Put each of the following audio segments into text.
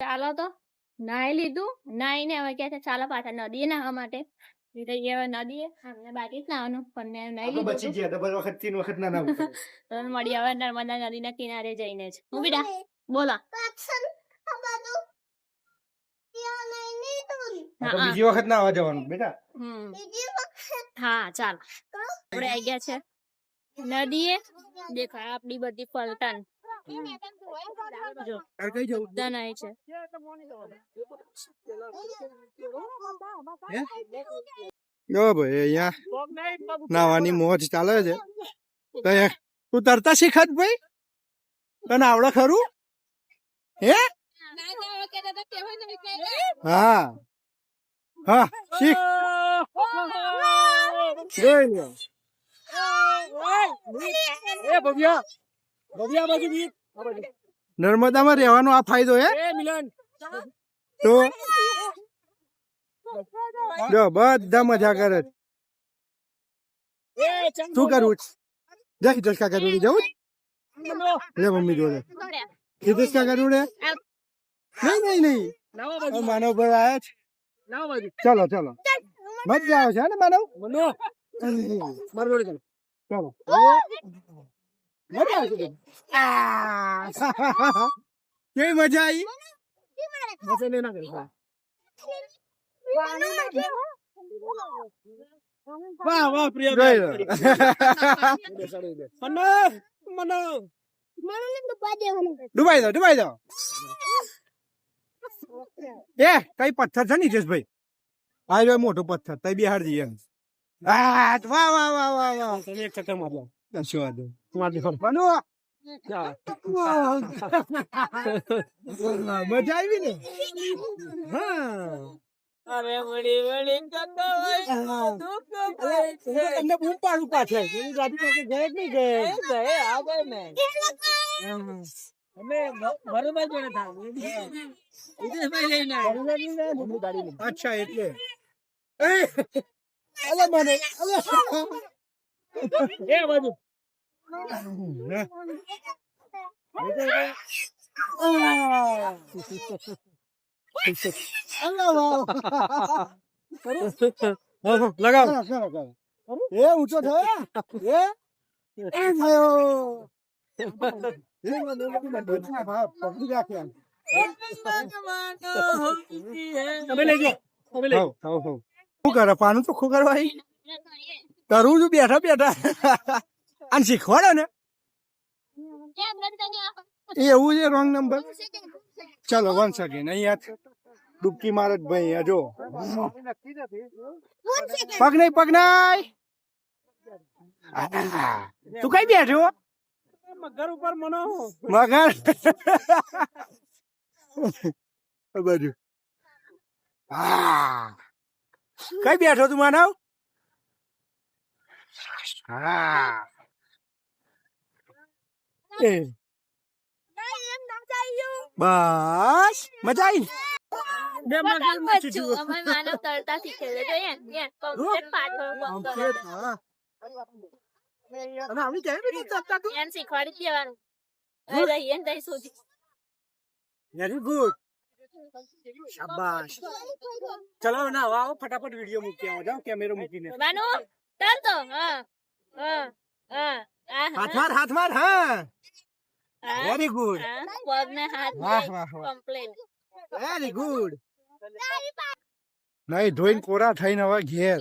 ચાલો તો નાઈ લીધું, નાઈને હવે કે છે ચાલો પાછા નદીએ નાહવા માટે. હવે નદીએ અમને બાકી જ નાવાનું પણ નાઈ લીધું બચી ગયા તો બર વખત 3 વખત ના નાવું તો મળી હવે નર્મદા નદીના કિનારે જઈને જ. હું બેટા બોલો બીજી વખત ના આવવા જવાનું બેટા. હા ચાલો આપણે આવી ગયા છે નદીએ. દેખાય આપડી બધી પલટન જો કઈ જવું દનાય છે. જો ભાઈ અહીંયા નાવાની મોજ ચાલે છે. તું તરતા શીખત ભાઈ, તને આવડે ખરું? હે હા હા શીખ. નર્મદામાં રહેવાનો આ ફાયદો હે તો જો બધા મજા કરે. શું કરવું જા હિતેશ કાકા જોડે જવું લે મમ્મી જોડે. હિતેશ કાકા જોડે નહીં નહીં નહીં માનવ ભાઈ આયા છે. ચલો ચલો મજા આવે છે ને માનવ મારો જોડે ચલો મજા આવે. કેવી મજા આવી? મજા લેના કરી વાહ વાહ પ્રિય ડુબાઈ દો એ કઈ પથ્થર છે ને જસભાઈ? આ રહ્યો મોટો પથ્થર તઈ બિહાર જઈએ. વાહ વાહ વાહ વાહ વાહ તમે એક ચક્કર મારલો. શું વાત મજા આવી ને? હા અરે વળી વળી તમને બૂમ પાડું પાછળ ગાડી પાસે ગયા નહીં ગયા આવે ને અમે બરોબર જોડે થાય. અચ્છા એટલે મને એ બાજુ લગાવ એ ઊંચો થયો શું કરે પાનું તો ખું કરવા કરું છું બેઠા બેઠા અને શીખવાડે ને એવું છે. Wrong number. ચલો 1 સેકન્ડ અહીંયા ડૂબકી મારે જ ભાઈ. જો પગ નહીં પગ નહીં. તું કઈ બેઠો? મગર ઉપર મનો મગર બાજુ. હા કઈ બેઠો તું માનવ? હા બસ મજા આવી. વેરી ગુડ શાબાશ. ચલો ના આવો ફટાફટ વિડિયો મૂકી આવો. જાઓ કેમેરો મૂકીને હાથ માર. હા વેરી ગુડ. વાહ વાહ વેરી ગુડ. નહીં ધોઈને કોરા થઈને હવે ઘેર.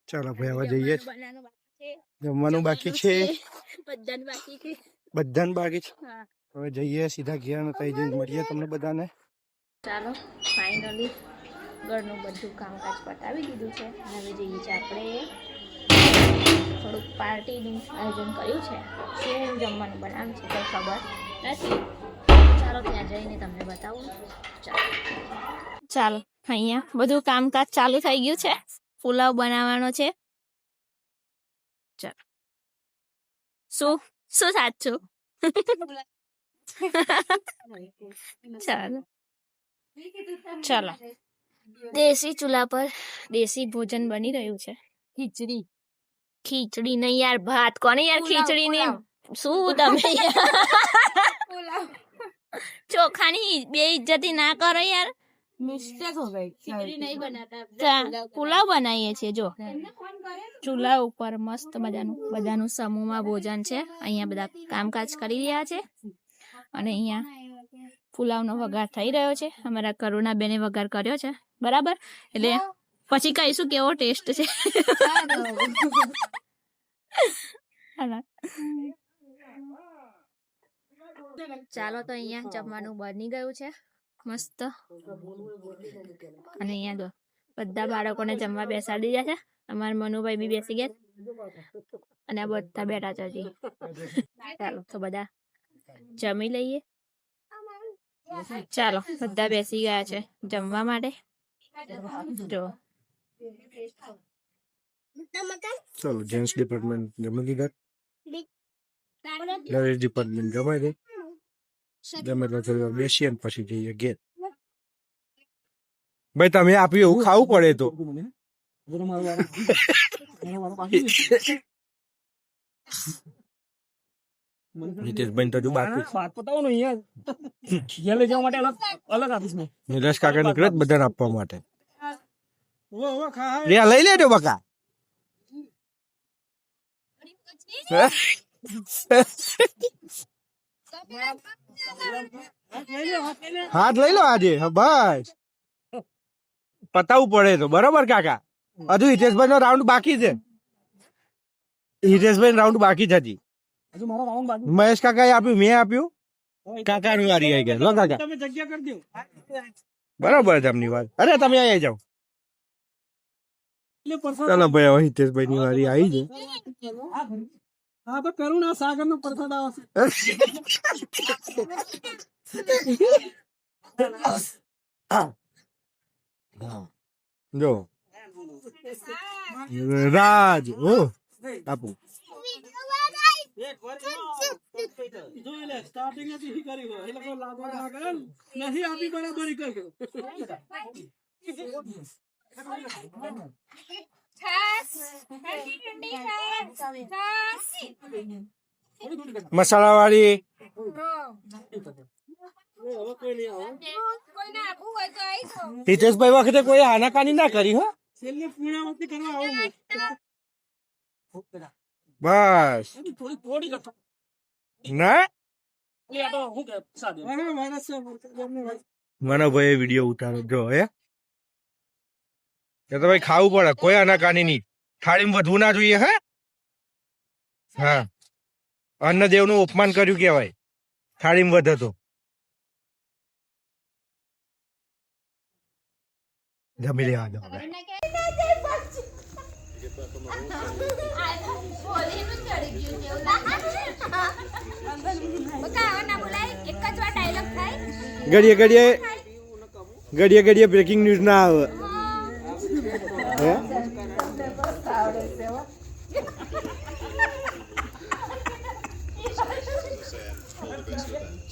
ચાલો ભાઈ હવે જઈએ. જમવાનું બાકી છે, બધાને બાકી છે. હવે જઈએ સીધા ઘેર ને તઈ જઈને મળીએ તમને બધાને. ચાલો ફાઇનલી ઘરનું બધું કામકાજ પતાવી દીધું છે. હવે જઈએ છીએ આપણે થોડુંક પાર્ટીનું આયોજન કર્યું છે. શું જમવાનું બનાવ્યું છે કંઈ ખબર નથી. ચાલો ત્યાં જઈને તમને બતાવું. ચાલો અહીંયા બધું કામકાજ ચાલુ થઈ ગયું છે. પુલાવ બનાવવાનો છે. ચાલો શું શું સાચું ચાલો ચાલો દેશી ચૂલા પર દેશી ભોજન બની રહ્યું છે. ખીચડી નહીં યાર, ભાત. કોને યાર ખીચડી નહીં? શું તમે ચોખા ખાવાની બે ઇજ્જતી ના કરો યાર मिस्टेक हो गई પુલાવ બનાવીએ છીએ જો ચૂલા ઉપર મસ્ત મજાનું બધાનું સમૂહમાં ભોજન છે અહીંયા બધા કામકાજ કરી રહ્યા છે અને અહીંયા પુલાવનો વઘાર થઈ રહ્યો છે અમારા કરુણા બેને વઘાર કર્યો છે બરાબર એટલે પછી કહીશું કેવો ટેસ્ટ છે ચાલો તો અહીંયા જમવાનું બની ગયું છે મસ્ત અને અહીંયા જો બધા બાળકોને જમવા બેસાડી દીધા છે અમારા મનુભાઈ બી બેસી ગયા અને આ બધા બેઠા છે હજી ચાલો તો બધા જમી લઈએ ચાલો બધા બેસી ગયા છે જમવા માટે જો ચલો જેન્ટ્સ ડિપાર્ટમેન્ટ જમી લીધા લેડીઝ ડિપાર્ટમેન્ટ જમાઈ દે જમે એટલે થોડી વાર બેસીએ ને પછી જઈએ ઘેર ભાઈ તમે આપ્યું એવું ખાવું પડે તો નીતિશભાઈ તો જો બાકી बात बताओ ना यार ये ले जाओ માટે अलग ऑफिस में નીરજ કાકા નીકળે જ બધાને આપવા માટે वो खा રે લઈ લેજો બકા હાથ લઈ લો આજે હા બસ પતાવવું પડે તો બરોબર કાકા હજુ હિતેશભાઈ નો રાઉન્ડ બાકી છે હિતેશભાઈ રાઉન્ડ બાકી છે હજી हजू मारो राउंड बाकी મહેશ કાકાએ આપ્યું મેં આપ્યું કાકા નું વારી આવી ગયા લો કાકા તમે જગ્યા કરી દો બરોબર છે એમની વાત અરે તમે આવી જાઓ એટલે પરસાદ ચાલો ભાઈ હવે હિતેશભાઈ ની વારી આવી છે હા તો કરું ના સાગર નો પરસાદ આવશે જો રાજ ઓ આપું એક વાર જોઈ લે સ્ટાર્ટિંગ થી હી કરી ગયો એ લોકો લાગવા ના કરે નહીં આપી બરાબર કર્યો મસાલા વાળી હવે કોઈ નહીં આવો હિતેશભાઈ વખતે કોઈ આનાકાની ના કરી હો છેલ્લે પૂર્ણાવતી કરવા આવું બસ થોડી થોડી કરતો ના એ આ તો હું કે સાદે અરે મારા સે મને ભાઈ વિડીયો ઉતારો જો હે કે તો ભાઈ ખાવું પડે કોઈ આનાકાની નહીં થાળીમાં વધવું ના જોઈએ હે હા અન્નદેવ નું અપમાન કર્યું કેવાય થાળીમાં વધે તો જમી લેવા દો હવે ઘડીએ ઘડીએ ઘડીએ ઘડીએ બ્રેકિંગ ન્યૂઝ ના આવે હે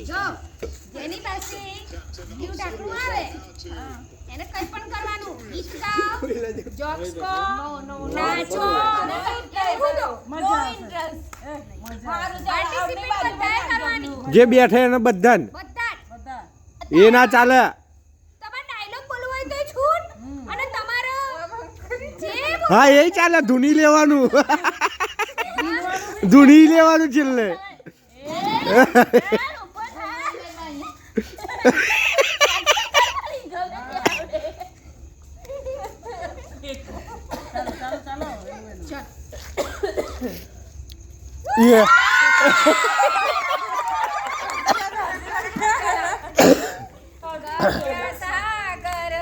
જો જેની પાસે બ્લુ ટાકલું આવે એને કઈ પણ કરવાનું ગીત ગાઓ જોક્સ કહો નાચો પાર્ટિસિપેટ બધાએ કરવાની જે બેઠે એને બધાને બધા એ ના ચાલે તમારે ડાયલોગ બોલવો હોય તો છૂટ અને તમારો જે હા એ ચાલે ધૂની લેવાનું ધૂની લેવાનું છેલ્લે Yeah. સાગર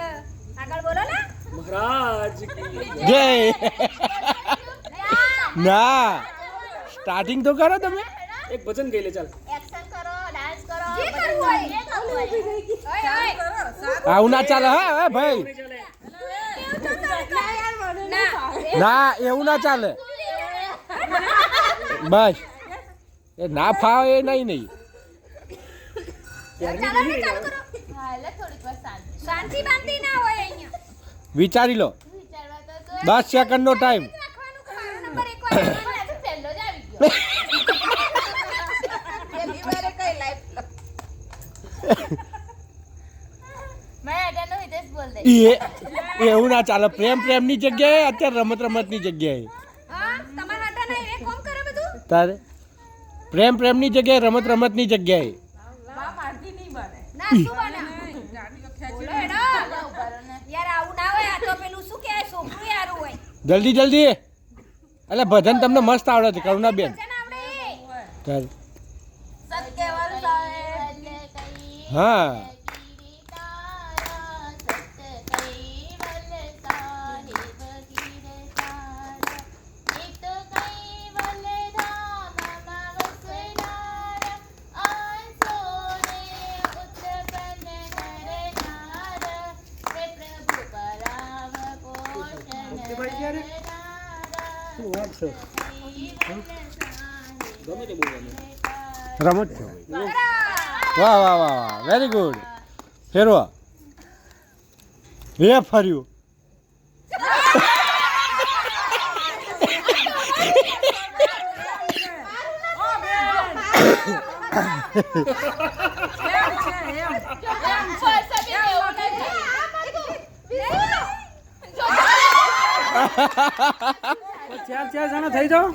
આગળ બોલો ને મહારાજ કી જય ના સ્ટાર્ટિંગ તો કરો તમે એક ભજન ગઈ લે ચાલ એક્શન કરો ડાન્સ કરો જે કરવું હોય એ કરવું હોય ઓય આવું ના ચાલે હા ભાઈ ના એવું ના ચાલે બસ એ ના ફાવે એ નહીં શાંતિ બાંધી ના હોય અહીંયા વિચારી લો 10 સેકન્ડ નો ટાઈમ રાખવાનું ખાવાનું નંબર 1 વાર પહેલો જ આવી ગયો. 1 વાર કઈ લાઈફ જો જેની પાસે બ્લુ ટાકલું આવે એને કઈ પણ કરવાનું ગીત ગાઓ જોક્સ કહો નાચો પાર્ટિસિપેટ બધાએ કરવાની મને ભાઈ વિડીયો ઉતારો જો હે કે તો ભાઈ ખાવું પડે કોઈ આનાકાની નહીં થાળીમાં વધવું ના જોઈએ હે હા અન્નદેવ નું અપમાન કર્યું કેવાય થાળીમાં વધે તો એવું ના ચાલે. પ્રેમની જગ્યાએ અત્યારે રમતની જગ્યાએ હા તમારા હાટા નહીં રે કોમ કરે બધું તારે પ્રેમની જગ્યાએ રમતની જગ્યાએ ના શું બના બોલો હેડો યાર આવું ના હોય આ તો પેલું શું કહેવાય છોકરું યારું હોય જલ્દી એટલે ભજન તમને મસ્ત આવડે છે કરુણાબેન. છે ને આપણે તારે સત્યવલ સાહેબ હા રમત છે. વાહ વેરી ગુડ. ફેરવા એ ફર્યું. ચાર જણા થઈ જાઓ.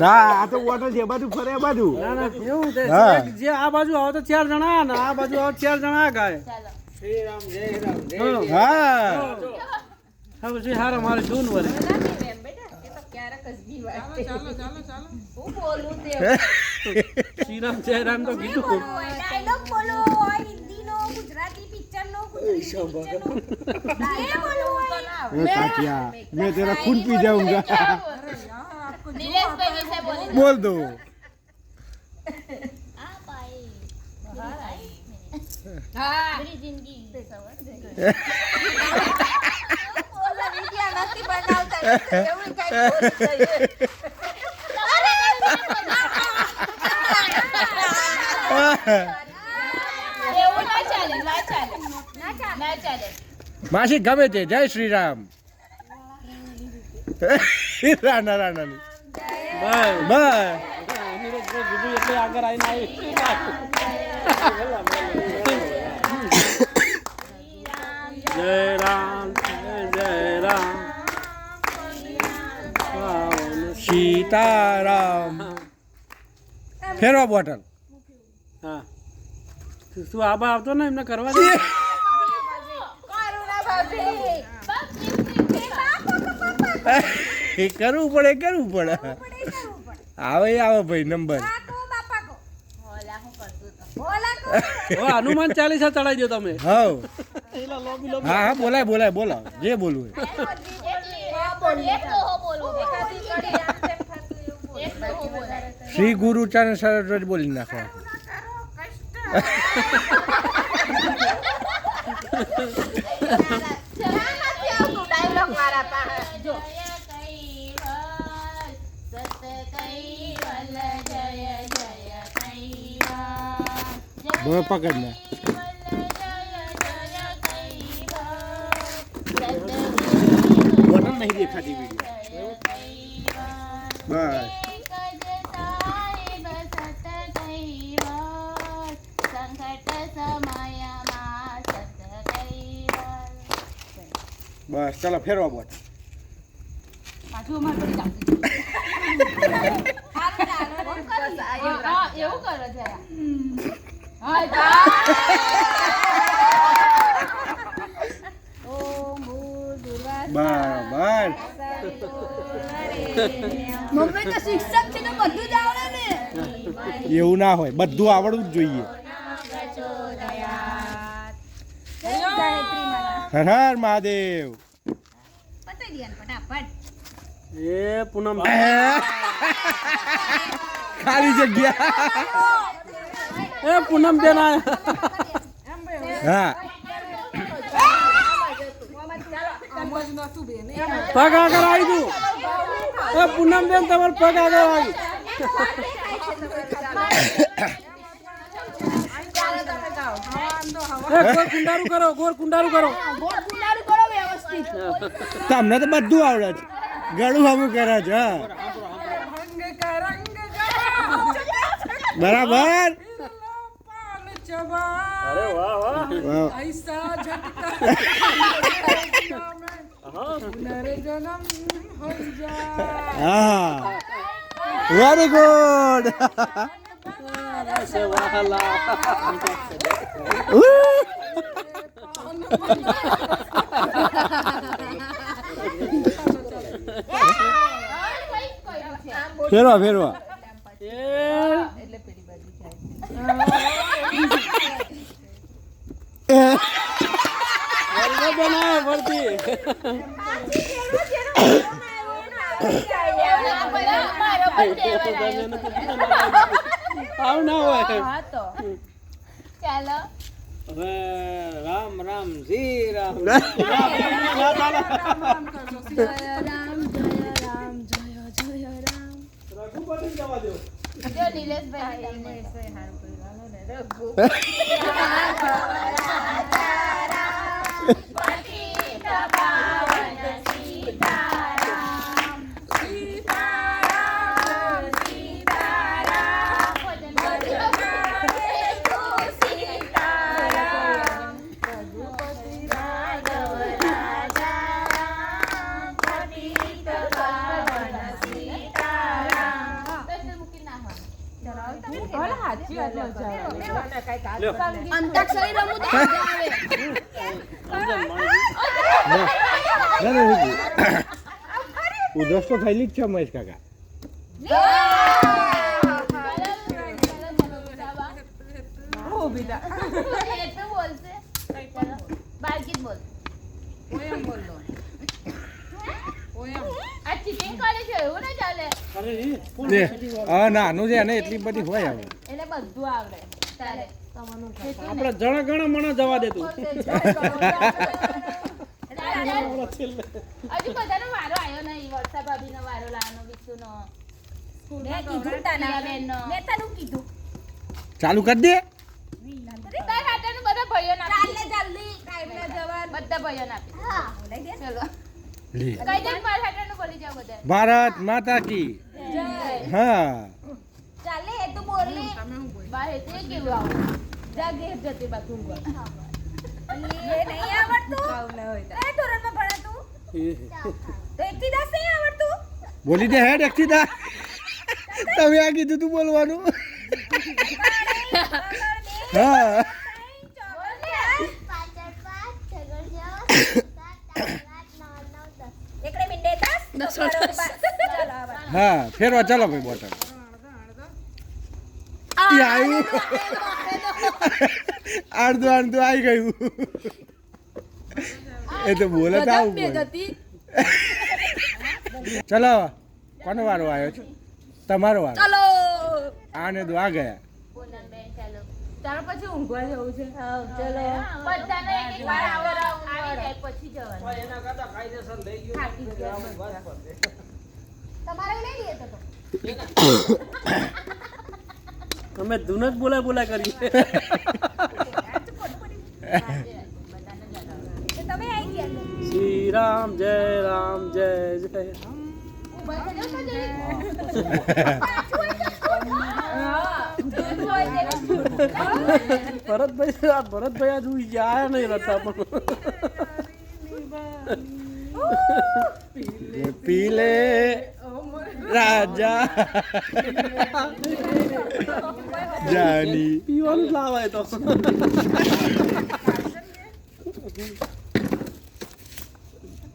ના આ તો વોટર જે બાજુ ફરે એ બાજુ. ના ના કેવું છે હા. જે આ બાજુ આવો તો 4 જણા ને આ બાજુ આવો 4 જણા ગાય. હા હવે જે હારા મારે જોન વરે. શ્રીરામ જય રામ તો કીધું. ડાયલોગ બોલો હોય હિન્દીનો ગુજરાતી પિક્ચરનો જે બોલવું હોય કાટિયા મેં તેરા ખૂન પી જાઉંગા. બોલ દો. માસી ગમે તે જય શ્રી રામ. રાના રાનાની બસ બસ. કીધું એટલે આગળ આવીને આવી. જય રામ જય રામ સીતારામ. ફેરવા બોટલ. હા તું આબા આવતો ને એમને કરવા દે. એ કરવું પડે. આવે ભાઈ નંબર. હનુમાન ચાલીસા ચડાવી દો તમે. હા હા બોલાય જે બોલવું હોય. શ્રી ગુરુ ચરણ સરસ્વતી બોલી નાખવા. બોલ પકડ ને. બોટલ નહીં દેખાતી વિડિયો. બસ બસ ચાલો ફેરવા બોટલ. બરાબર. મમ્મી તો શિક્ષક છે તો બધું જ આવડે ને એવું ના હોય, બધું આવડવું જ જોઈએ. હર હર મહાદેવ. પતાઈ દે ફટાફટ. એ પૂનમ ખાલી જગ્યા. એ પૂનમ બેન હા પગ આગળ આવી તું. એ પૂનમ બેન તમારે પગ આગળ આવી. ગોર કુંડારું કરો. તમને તો બધું આવડે છે, ગળું હમું કરે છે. હા બરાબર. અરે વાહ વાહ વાહ. ऐसा झटका पुनर्जन्म हो जाए હા વેરી ગુડ સે વાહલા ફેરવા ફેરવા બનાવે ભરતી આવ ના હોય ચાલો હવે રામ રામ શ્રી રામ જય રામ રઘુપતિ જવા દો જો નિલેશભાઈ રઘુ અંતાક્ષરી રમું તો મજા આવે ઉધરસ તો થયેલી જ છે મહેશ કાકા એટલું બોલશે ચાલો બાલકી બોલ પોયમ બોલો પોયમ આ ચીટિંગ કરે છે એવું ના ચાલે હા નાનું છે એને એટલી બધી હોય હવે એને બધું આવડે ચાલે આપણે જણ ગણ મણ જવા દે તું હજુ બધાનો વારો આવ્યો નહીં વર્ષા ભાભીનો વારો લાવવાનો વિશુનો મેં કીધું તાના બેનનો મેં તને કીધું ચાલુ કરી દે તાર હાટાનું બધા ભાઈઓ ના ચાલે જલ્દી ટાઈમના જવાન બધા ભાઈઓ ના હા લઈ દે ચલો લે. કઈ દે માર હાટાનું બોલી જાવ બધા ભારત માતા કી જય હા ચાલે એ તો બોલી બા એ તે કેવું આવું જા ઘેર જતી બા તું બોલ એ નહીં આવડતું એ ધોરણમાં ભણે તું તો એકથી 10 નહીં આવડતું બોલી દે હેડ એકથી દા તમે આ કીધું તું બોલવાનું હા એકડે મિનિટે 10 હા ફેરવા ચાલો ભાઈ બોટલ ઈ આવ્યું અડધું અડધું આવી ગયું એ તો બોલે તો આવું પડે. ચલો કોનો વારો આવ્યો છે તમારો વારો ચલો આને તો આ ગયા પૂનમ બેન ચાલો ત્યાર પછી ઊંઘવા જવું છે હા ચલો બધાને એક એક વાર આવી જાય પછી જવાનું એના કરતા કાયદેસર લઈ ગયો તમારે લઈ લઈએ તો અમે ધૂન જ બોલાય કરીએ તમે આવી ગયા શ્રી રામ જય જય ભરતભાઈ આજ ઉઈ ગયા આયા નહીં રસ્તા પણ પીલે રાજા જાની પીવાનું જ લાવાય તો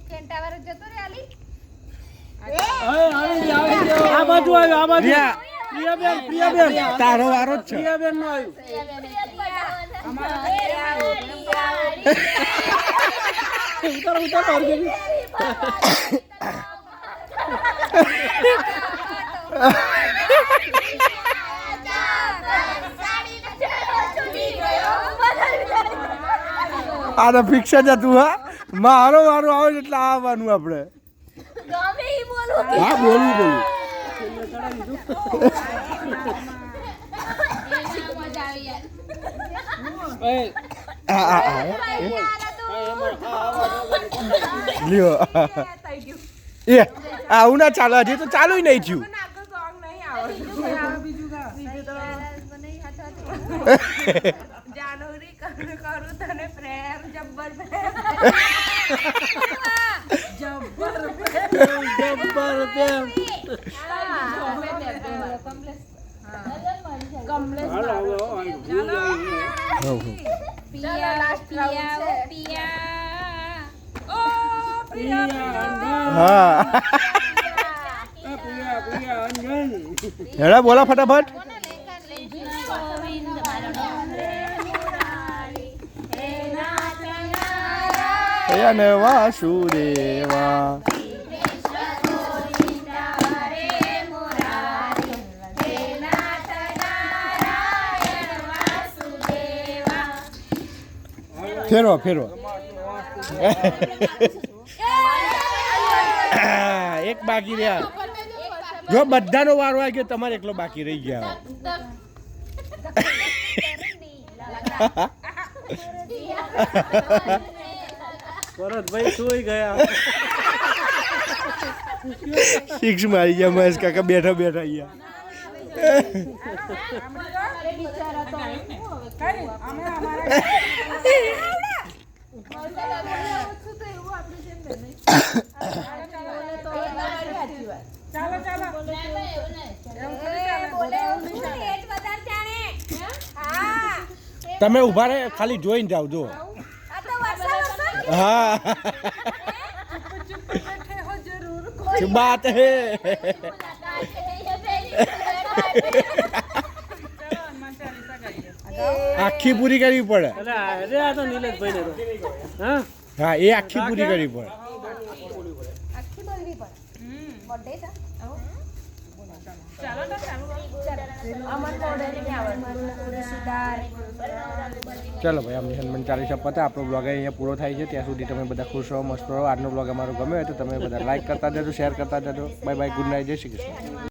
કેન્ટાવર જતો રે આલી આ બાજુ આવ્યો આ બાજુ પ્રિયા, પ્રિયાબેન તારો વારો જ છે પ્રિયાબેન નો આવ્યું ઉતાર માર્ગેલી આને ફિક્સ જ હતું હા મારો વારો આવે એટલે આવવાનું આપણે ગમે ઈ બોલું હા બોલવું બોલવું મજા આવી યાર લ્યો એ આવું ના ચાલે હજી તો ચાલુ નહીં થયું જાનવરી કરું તને પ્રેમ જબ્બર પ્રેમ જબ્બર પ્રેમ જબ્બર પ્રેમ. કમલેશ હાલો, હાલો, હાલો. પિયા પિયા ઓ પિયા ઓ પ્રિયા હા પ્રિયા, પ્રિયા, અંજન. હેડા બોલા ફટાફટ ગોવિંદ મારો નામ રે મુરારી હે નાથ અને વાસુદેવા ફેરવો ફેરવો એક બાકી રહ્યા જો બધાનો વારો આવી ગયો તમારે એકલો બાકી રહી ગયા ભરતભાઈ સુઈ ગયા. સિક્સ મારી ગયા મહેશ કાકા બેઠા બેઠા અહીંયા ચાલો ચાલો લેટ વધારે જાણે હા તમે ઉભા રહે ખાલી જોઈને જાવ જો આ તો વરસાદ હા બેઠે હો જરૂર શું બાત હે આખી પૂરી કરવી પડે અરે આ તો નીલેશભાઈ ને તો હા હા એ આખી પૂરી કરવી પડે આખી બોલવી પડે બર્થડે છે ચલો ભાઈ અમને હનુમાન ચાલીસા પતા આપણો બ્લોગ અહીંયા પૂરો થાય છે ત્યાં સુધી તમે બધા ખુશ રહો મસ્ત રહો આજનો બ્લોગ અમારો ગમ્યો હોય તો તમે બધા લાઈક કરતા જજો શેર કરતા જજો બાય બાય ગુડ નાઇટ જય શ્રી કૃષ્ણ